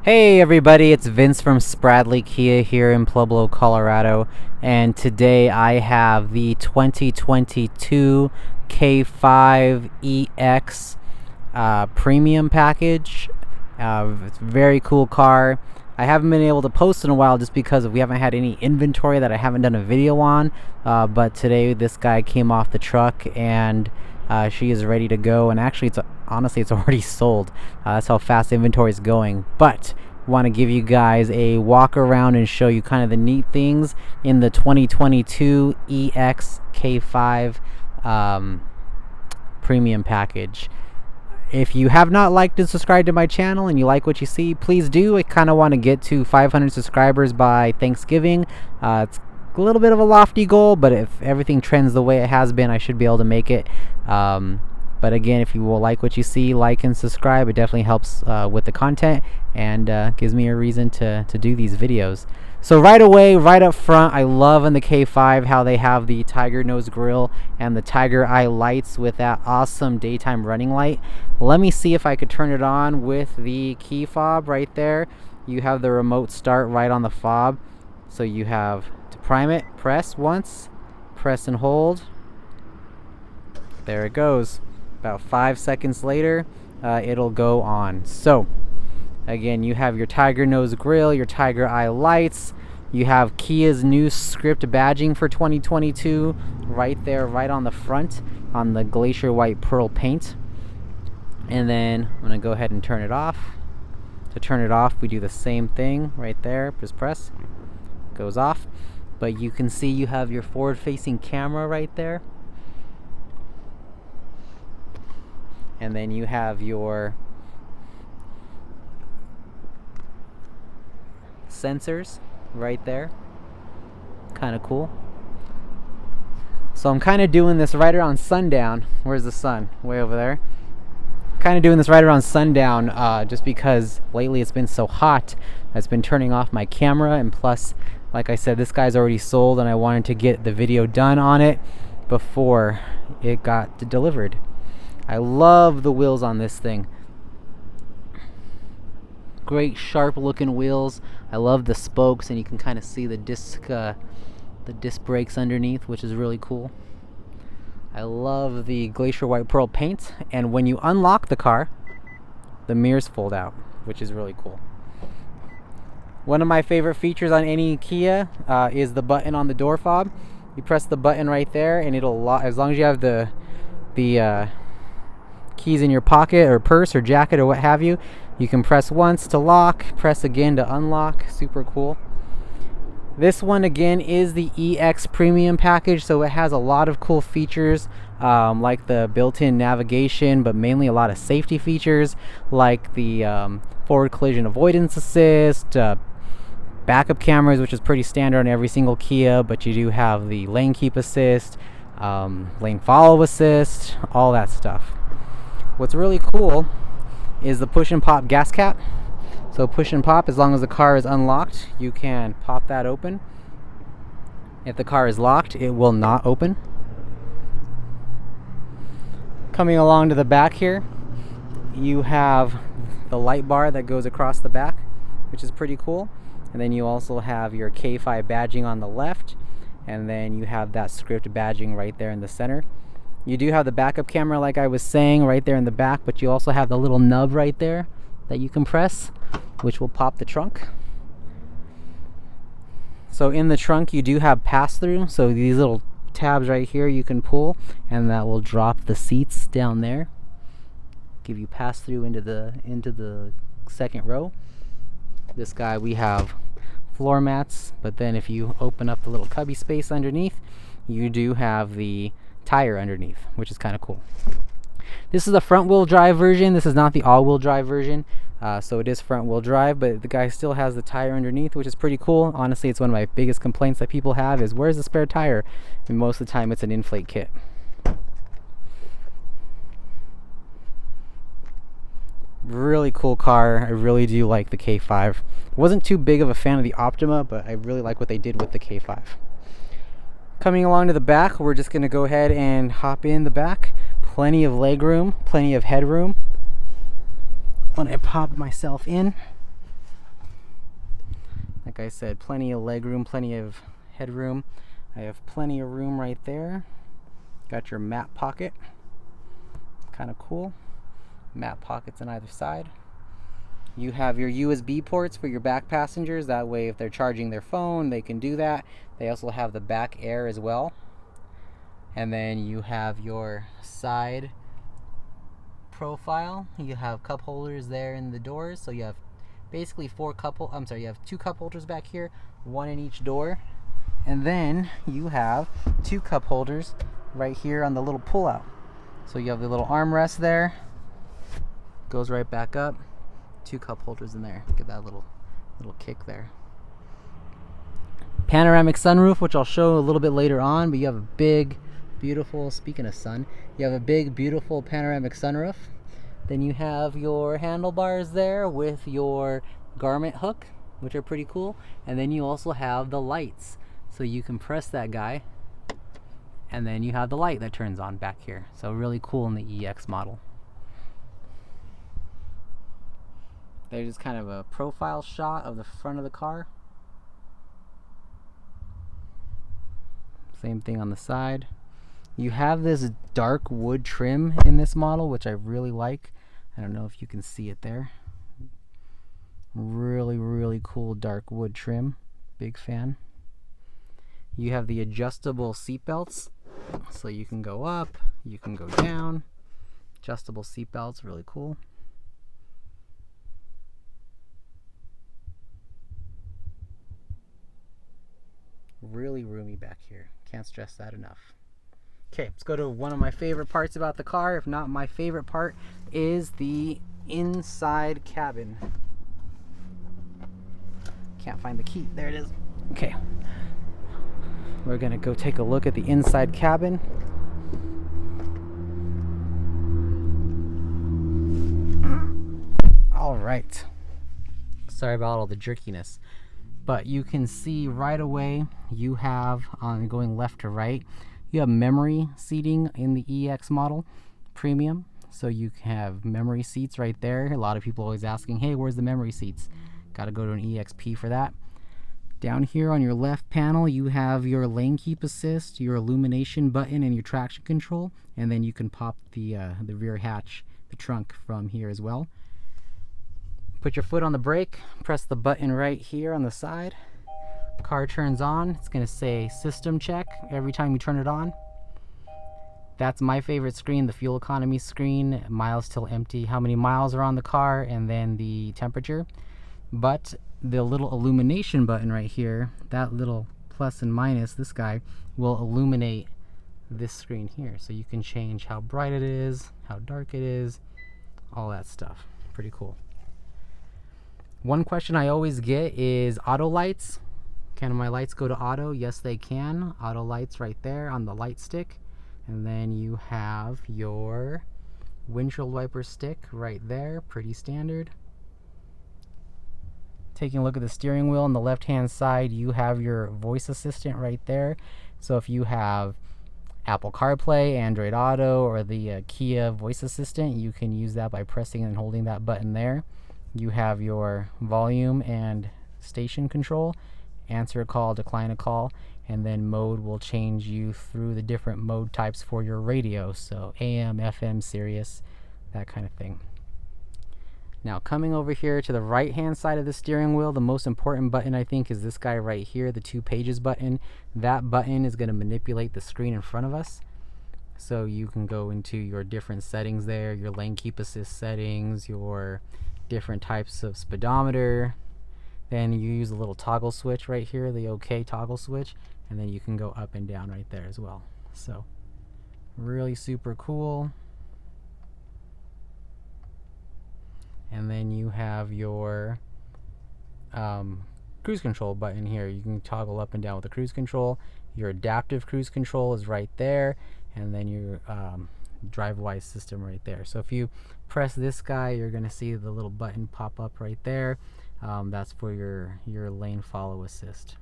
Hey everybody, it's Vince from Spradley Kia here in Pueblo, Colorado, and today I have the 2022 K5 EX premium package. It's a very cool car. I haven't been able to post in a while just because we haven't had any inventory that I haven't done a video on, but today this guy came off the truck and she is ready to go, and actually honestly it's already sold. That's how fast the inventory is going. But want to give you guys a walk around and show you kind of the neat things in the 2022 EX K5 premium package. If you have not liked and subscribed to my channel and you like what you see, please do. I kind of want to get to 500 subscribers by Thanksgiving. It's a little bit of a lofty goal, but if everything trends the way it has been, I should be able to make it. But again, if you will like what you see, like and subscribe. It definitely helps with the content and gives me a reason to do these videos. So right away, right up front, I love in the K5 how they have the tiger nose grille and the tiger eye lights with that awesome daytime running light. Let me see if I could turn it on with the key fob right there. You have the remote start right on the fob. So you have to prime it, press once, press and hold. There it goes. About 5 seconds later, it'll go on. So again, you have your tiger nose grille, your tiger eye lights. You have Kia's new script badging for 2022 right there, right on the front, on the Glacial White Pearl paint. And then I'm gonna go ahead and turn it off. To turn it off, we do the same thing right there. Just press, goes off. But you can see you have your forward-facing camera right there. And then you have your sensors right there. Kind of cool. So I'm kind of doing this right around sundown. Where's the sun? Way over there. Kind of doing this right around sundown just because lately it's been so hot. It's been turning off my camera, and plus, like I said, this guy's already sold and I wanted to get the video done on it before it got delivered. I love the wheels on this thing. Great sharp looking wheels. I love the spokes, and you can kind of see the disc brakes underneath, which is really cool. I love the Glacial White Pearl paint, and when you unlock the car, the mirrors fold out, which is really cool. One of my favorite features on any Kia is the button on the door fob. You press the button right there, and it'll lock, as long as you have the keys in your pocket or purse or jacket or what have you. You can press once to lock, press again to unlock. Super cool. This one again is the EX premium package, so it has a lot of cool features like the built-in navigation, but mainly a lot of safety features like the forward collision avoidance assist, backup cameras, which is pretty standard on every single Kia, but you do have the lane keep assist, lane follow assist, all that stuff. What's really cool is the push and pop gas cap. So push and pop, as long as the car is unlocked, you can pop that open. If the car is locked, it will not open. Coming along to the back here, you have the light bar that goes across the back, which is pretty cool. And then you also have your K5 badging on the left, and then you have that script badging right there in the center. You do have the backup camera, like I was saying, right there in the back, but you also have the little nub right there that you can press, which will pop the trunk. So in the trunk you do have pass-through, so these little tabs right here you can pull, and that will drop the seats down there, give you pass-through into the second row. This guy, we have floor mats, but then if you open up the little cubby space underneath, you do have the tire underneath, which is kind of cool. This is a front wheel drive version. This is not the all-wheel drive version, so it is front wheel drive, but the guy still has the tire underneath, which is pretty cool. Honestly, it's one of my biggest complaints that people have is, where's the spare tire? And most of the time it's an inflate kit. Really cool car. I really do like the K5. Wasn't too big of a fan of the Optima, but I really like what they did with the K5. Coming along to the back, we're just going to go ahead and hop in the back. Plenty of leg room, plenty of headroom. When I pop myself in, Like I said, plenty of leg room, plenty of headroom. I have plenty of room right there. Got your map pocket. Kind of cool. Map pockets on either side. You have your USB ports for your back passengers. That way if they're charging their phone, they can do that. They also have the back air as well. And then you have your side profile. You have cup holders there in the doors. So you have basically you have 2 cup holders back here, 1 in each door. And then you have 2 cup holders right here on the little pull-out. So you have the little armrest there. Goes right back up. 2 cup holders in there. Get that little kick there. Panoramic sunroof, which I'll show a little bit later on, but you have a big, beautiful, speaking of sun, you have a big, beautiful panoramic sunroof. Then you have your handlebars there with your garment hook, which are pretty cool. And then you also have the lights. So you can press that guy, and then you have the light that turns on back here. So really cool in the EX model. There's just kind of a profile shot of the front of the car. Same thing on the side. You have this dark wood trim in this model, which I really like. I don't know if you can see it there. Really, really cool dark wood trim. Big fan. You have the adjustable seat belts, so you can go up, you can go down. Adjustable seat belts, really cool. Really roomy back here. Can't stress that enough. Okay, let's go to one of my favorite parts about the car. If not my favorite part, is the inside cabin. Can't find the key. There it is. Okay. We're gonna go take a look at the inside cabin. All right. Sorry about all the jerkiness. But you can see right away you have, going left to right, you have memory seating in the EX model premium. So you have memory seats right there. A lot of people always asking, hey, where's the memory seats? Got to go to an EXP for that. Down here on your left panel, you have your lane keep assist, your illumination button, and your traction control. And then you can pop the rear hatch, the trunk from here as well. Put your foot on the brake, press the button right here on the side. Car turns on. It's going to say system check every time you turn it on. That's my favorite screen, the fuel economy screen, miles till empty, how many miles are on the car, and then the temperature. But the little illumination button right here, that little plus and minus, this guy, will illuminate this screen here. So you can change how bright it is, how dark it is, all that stuff. Pretty cool. One question I always get is auto lights. Can my lights go to auto? Yes, they can. Auto lights right there on the light stick. And then you have your windshield wiper stick right there. Pretty standard. Taking a look at the steering wheel on the left hand side, you have your voice assistant right there. So if you have Apple CarPlay, Android Auto, or the Kia voice assistant, you can use that by pressing and holding that button there. You have your volume and station control, answer a call, decline a call, and then mode will change you through the different mode types for your radio. So AM, FM, Sirius, that kind of thing. Now coming over here to the right hand side of the steering wheel, the most important button I think is this guy right here, the 2 pages button. That button is going to manipulate the screen in front of us. So you can go into your different settings there, your lane keep assist settings, your different types of speedometer. Then you use a little toggle switch right here, the OK toggle switch, and then you can go up and down right there as well. So really super cool. And then you have your cruise control button here. You can toggle up and down with the cruise control. Your adaptive cruise control is right there, and then your DriveWise system right there. So if you press this guy, you're going to see the little button pop up right there. That's for your lane follow assist.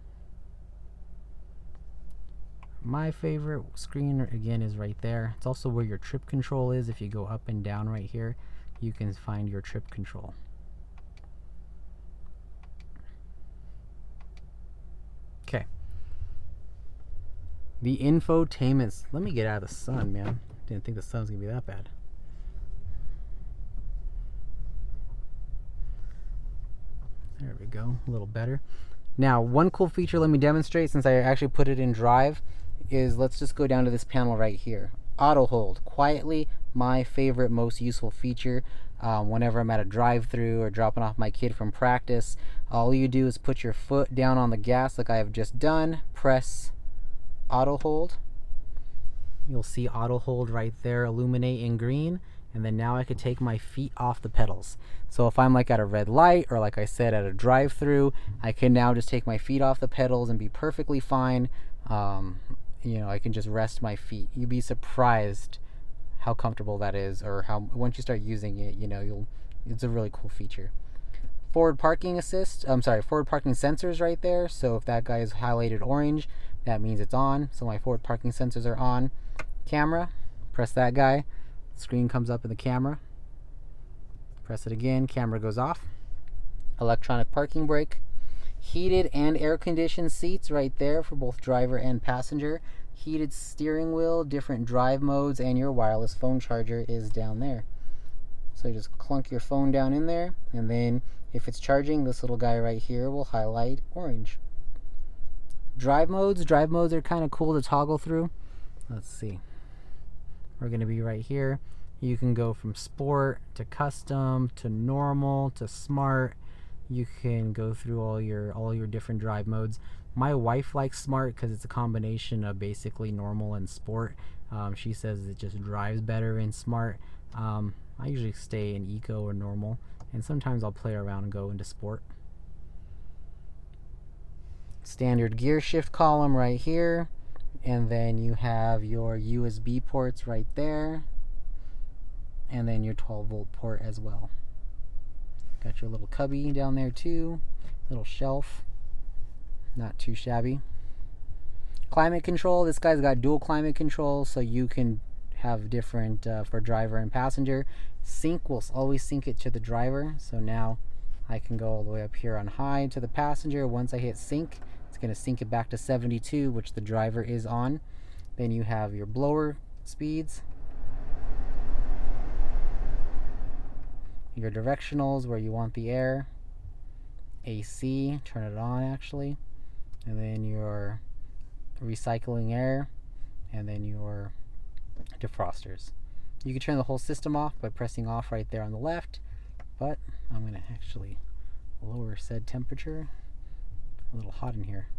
My favorite screen again is right there. It's also where your trip control is. If you go up and down right here, you can find your trip control. The infotainment. Let me get out of the sun, man. Didn't think the sun's gonna be that bad. There we go, a little better. Now, one cool feature, let me demonstrate since I actually put it in drive, is let's just go down to this panel right here. Auto hold, quietly my favorite, most useful feature. Whenever I'm at a drive-through or dropping off my kid from practice, all you do is put your foot down on the gas like I have just done, press auto hold. You'll see auto hold right there illuminate in green, and then now I could take my feet off the pedals. So if I'm like at a red light, or like I said at a drive-through, I can now just take my feet off the pedals and be perfectly fine. You know, I can just rest my feet. You'd be surprised how comfortable that is, or how once you start using it, you know, it's a really cool feature. Forward parking assist, forward parking sensors right there. So if that guy is highlighted orange, that means it's on. So my forward parking sensors are on. Camera, press that guy, screen comes up in the camera. Press it again, camera goes off. Electronic parking brake. Heated and air conditioned seats right there for both driver and passenger. Heated steering wheel, different drive modes, and your wireless phone charger is down there. So you just clunk your phone down in there, and then if it's charging, this little guy right here will highlight orange. Drive modes are kind of cool to toggle through. Let's see. We're going to be right here. You can go from sport to custom to normal to smart. You can go through all your different drive modes. My wife likes smart because it's a combination of basically normal and sport. She says it just drives better in smart. I usually stay in eco or normal, and sometimes I'll play around and go into sport. Standard gear shift column right here, and then you have your USB ports right there, and then your 12-volt port as well. Got your little cubby down there too, little shelf, not too shabby. Climate control, this guy's got dual climate control, so you can have different for driver and passenger. Sync will always sync it to the driver, so now I can go all the way up here on high to the passenger. Once I hit sync, it's going to sync it back to 72, which the driver is on. Then you have your blower speeds, your directionals where you want the air, AC, turn it on actually, and then your recycling air, and then your defrosters. You can turn the whole system off by pressing off right there on the left, but I'm going to actually lower said temperature. A little hot in here.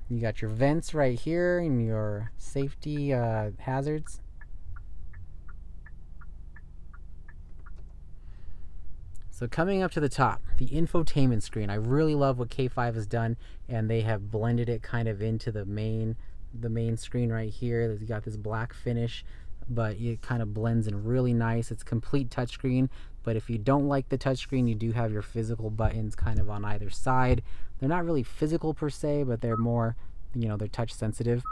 You got your vents right here and your safety hazards. So coming up to the top, the infotainment screen. I really love what K5 has done, and they have blended it kind of into the main screen right here. You got this black finish, but it kind of blends in really nice. It's complete touchscreen, but if you don't like the touchscreen, you do have your physical buttons kind of on either side. They're not really physical per se, but they're more, you know, they're touch sensitive.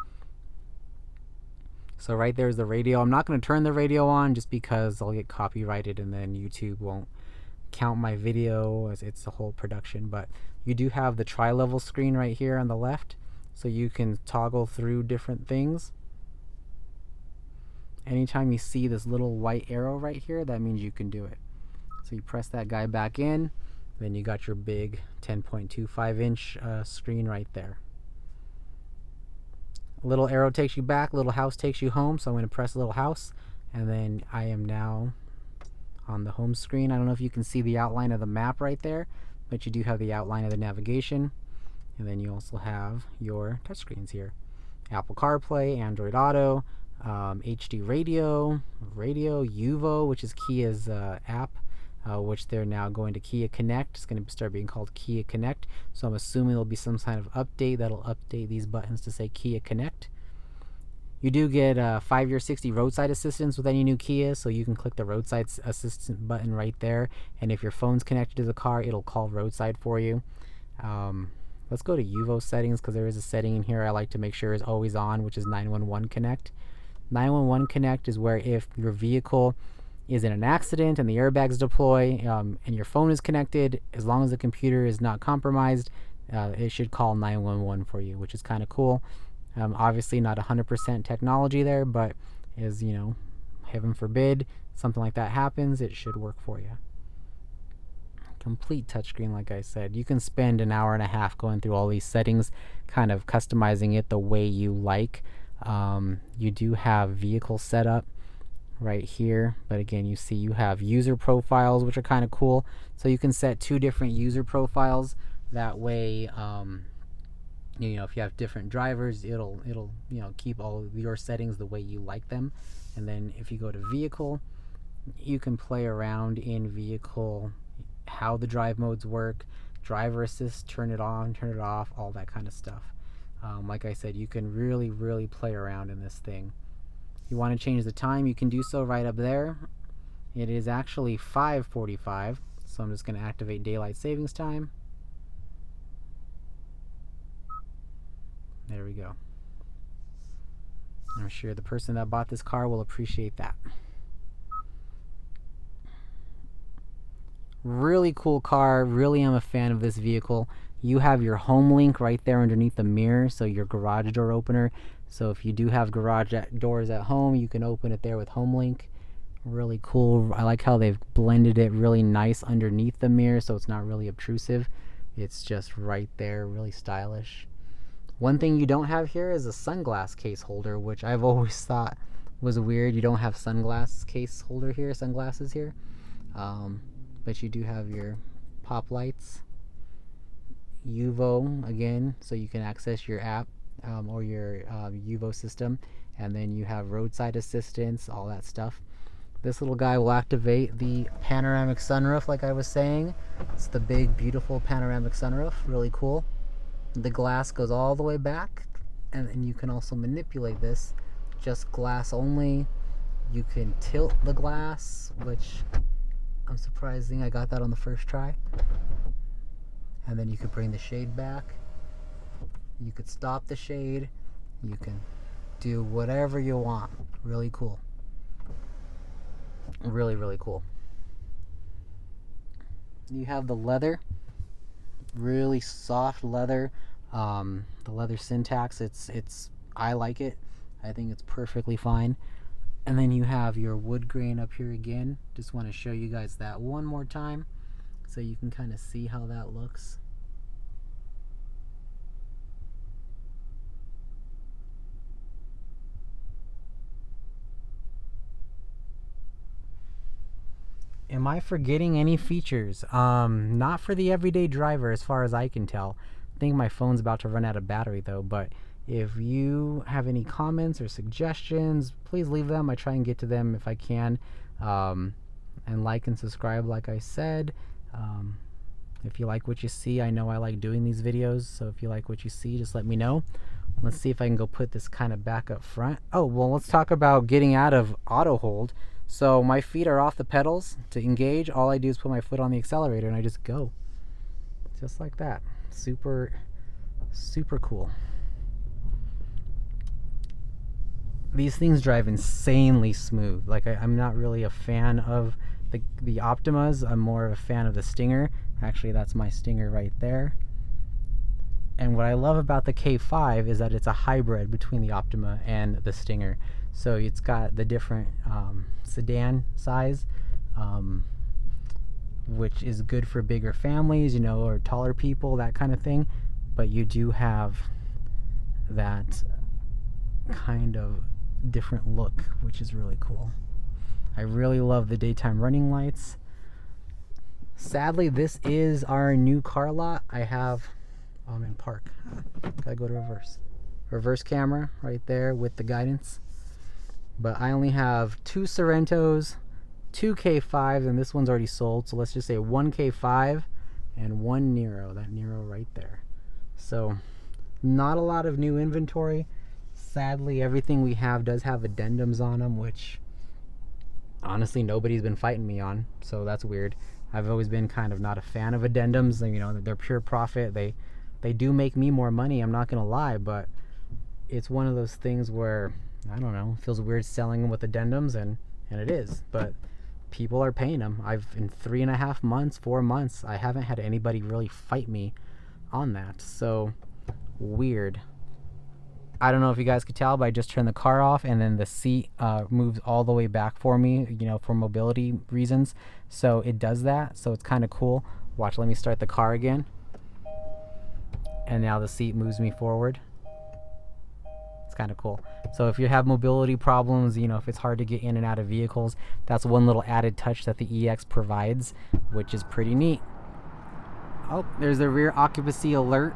So right there's the radio. I'm not going to turn the radio on just because I'll get copyrighted and then YouTube won't count my video as it's a whole production. But you do have the tri-level screen right here on the left, so you can toggle through different things. Anytime you see this little white arrow right here, that means you can do it. So you press that guy back in, then you got your big 10.25 inch screen right there. A little arrow takes you back, little house takes you home, so I'm going to press little house, and then I am now on the home screen. I don't know if you can see the outline of the map right there, but you do have the outline of the navigation, and then you also have your touchscreens here. Apple CarPlay, Android Auto, HD radio, Uvo, which is Kia's app, which they're now going to Kia Connect. It's going to start being called Kia Connect, so I'm assuming there'll be some kind of update that'll update these buttons to say Kia Connect. You do get 5-year 60 roadside assistance with any new Kia, so you can click the roadside assistant button right there, and if your phone's connected to the car, it'll call roadside for you. Let's go to Uvo settings, because there is a setting in here I like to make sure is always on, which is 911 Connect. 911 Connect is where if your vehicle is in an accident and the airbags deploy and your phone is connected, as long as the computer is not compromised, it should call 911 for you, which is kind of cool. Obviously not 100% technology there, but is, heaven forbid something like that happens, it should work for you. Complete touchscreen, like I said. You can spend an hour and a half going through all these settings, kind of customizing it the way you like. You do have vehicle setup right here, but again, you see you have user profiles, which are kind of cool. So you can set 2 different user profiles. That way, if you have different drivers, it'll keep all of your settings the way you like them. And then if you go to vehicle, you can play around in vehicle, how the drive modes work, driver assist, turn it on, turn it off, all that kind of stuff. Like I said, you can really play around in this thing. You want to change the time, you can do so right up there. It is actually 5:45, so I'm just going to activate daylight savings time. There we go. I'm sure the person that bought this car will appreciate that. Really cool car. Really am a fan of this vehicle. You have your home link right there underneath the mirror, so your garage door opener. So if you do have garage doors at home, you can open it there with home link. Really cool. I like how they've blended it really nice underneath the mirror, so it's not really obtrusive. It's just right there, really stylish. One thing you don't have here is a sunglass case holder, which I've always thought was weird. You don't have sunglasses here. But you do have your pop lights, UVO again, so you can access your app or your UVO system, and then you have roadside assistance, all that stuff. This little guy will activate the panoramic sunroof, like I was saying. It's the big, beautiful panoramic sunroof, really cool. The glass goes all the way back, and then you can also manipulate this, just glass only. You can tilt the glass, which I'm surprising I got that on the first try. And then you could bring the shade back. You could stop the shade. You can do whatever you want. Really cool. Really cool. You have the leather. Really soft leather. The leather syntax, I like it. I think it's perfectly fine. And then you have your wood grain up here again. Just want to show you guys that one more time so you can kind of see how that looks. Am I forgetting any features? Not for the everyday driver as far as I can tell. I think my phone's about to run out of battery though, but if you have any comments or suggestions, please leave them. I try and get to them if I can. And like and subscribe, like I said. If you like what you see, I know I like doing these videos, so if you like what you see, just let me know. Let's see if I can go put this kind of back up front. Oh, well, let's talk about getting out of auto hold. So my feet are off the pedals to engage. All I do is put my foot on the accelerator and I just go. Just like that. Super cool. These things drive insanely smooth. Like I'm not really a fan of the Optimas. I'm more of a fan of the Stinger. Actually, that's my Stinger right there. And what I love about the K5 is that it's a hybrid between the Optima and the Stinger. So it's got the different sedan size, which is good for bigger families, or taller people, that kind of thing. But you do have that kind of different look, which is really cool. I really love the daytime running lights. Sadly, this is our new car lot. I'm in park. Gotta go to reverse camera right there with the guidance. But I only have 2 Sorrentos, 2 K5s, and this one's already sold, so let's just say 1 K5 and 1 Nero, that Nero right there. So not a lot of new inventory. Sadly, everything we have does have addendums on them, which honestly nobody's been fighting me on, so that's weird. I've always been kind of not a fan of addendums. They're pure profit. They do make me more money, I'm not gonna lie, but it's one of those things where, I don't know, it feels weird selling them with addendums, and it is, but people are paying them. In 3.5 months, 4 months, I haven't had anybody really fight me on that, so weird. I don't know if you guys could tell, but I just turned the car off, and then the seat moves all the way back for me, you know, for mobility reasons. So it does that, so it's kind of cool. Watch, let me start the car again. And now the seat moves me forward. It's kind of cool. So if you have mobility problems, you know, if it's hard to get in and out of vehicles, that's one little added touch that the EX provides, which is pretty neat. Oh, there's a rear occupancy alert.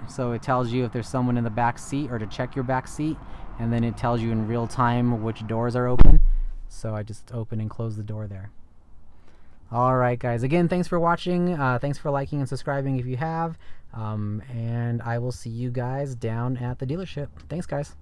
So it tells you if there's someone in the back seat, or to check your back seat, and then it tells you in real time which doors are open. So I just open and close the door there. Alright guys, again, thanks for watching, thanks for liking and subscribing if you have, and I will see you guys down at the dealership. Thanks guys.